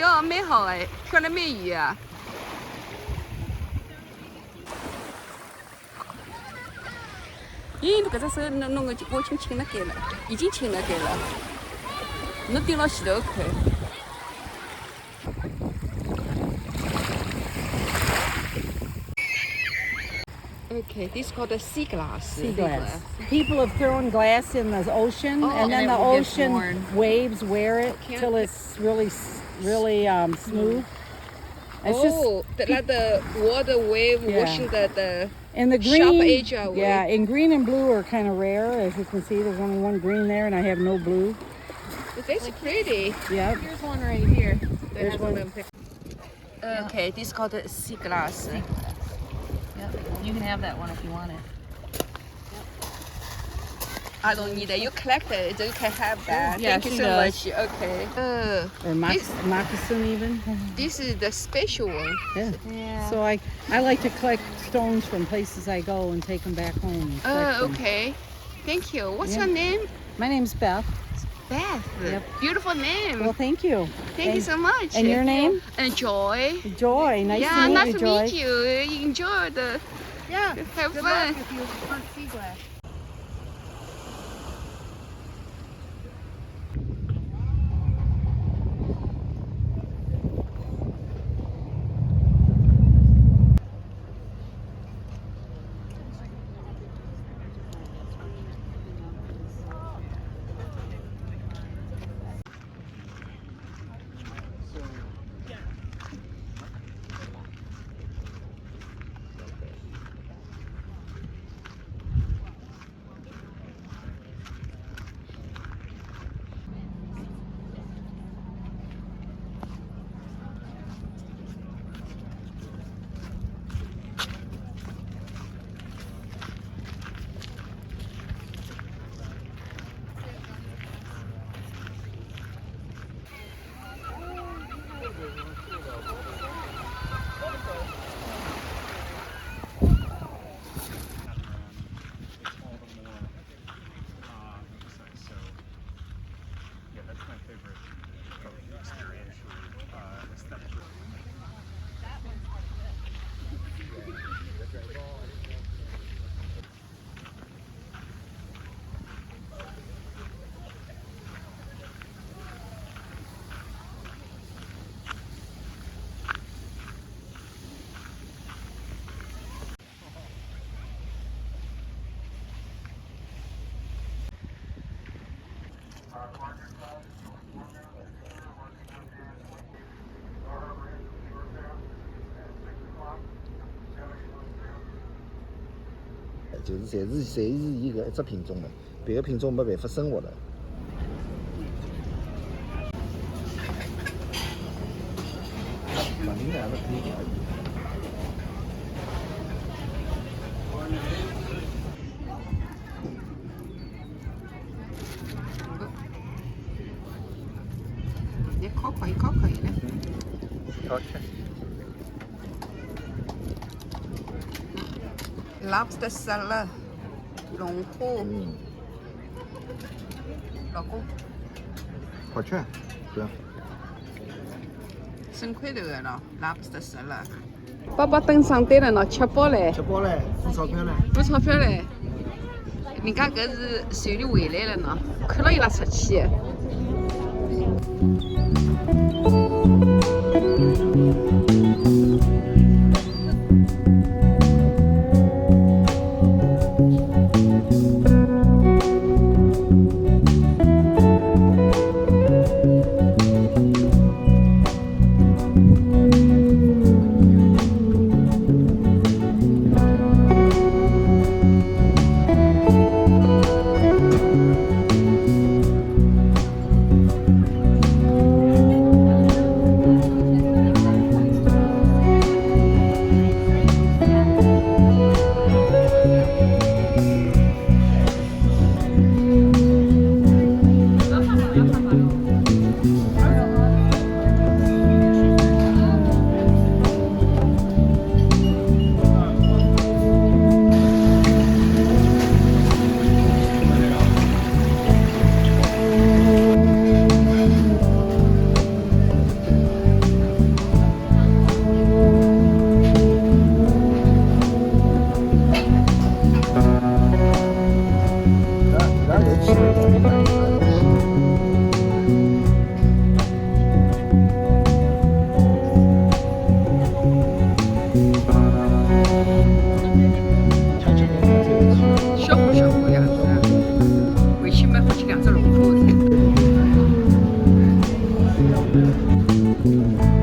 哟，蛮好哎，漂亮美鱼啊！咦，搿只手弄个我轻轻了盖了，已经轻了盖了。侬盯牢前头看。Okay, this is called a sea glass. Sea glass. People have thrown glass in the ocean, and then the ocean waves wear it till it's really smooth. It's just like the water wave washing the and the green, sharp edge away. Yeah, and green and blue are kind of rare. As you can see, there's only one green there, and I have no blue. That's pretty. Yep. Here's one right here. There's one. Okay, this is called a sea glass. Yep. You can have that one if you want it. I don't need it. You collect it, you can have that. Yeah, Thank you so much. Okay. Or moccasin even. This is the special one. Yeah. So I like to collect stones from places I go and take them back home. Okay. Thank you. What's your name? My name's Beth. Beth. Yep. Beautiful name. Well, thank you. Thank you so much. And your name? Joy. Joy. Nice to meet nice you, to Joy. meet you. Enjoy the. Yeah. Have Good fun. luck if you hunt sea glass.就是侪是伊个一只品种的，别个品种没办法生活的。马铃呢，可以调。你烤可以的。挑吃。Lobster salad， 龙虾。老公。好吃，是。省块头的了 ，lobster salad。爸爸登上队了呢，吃饱嘞。吃饱嘞，付钞票嘞。付钞票嘞。人家搿是水里回来了呢，看了伊拉出去。Of course.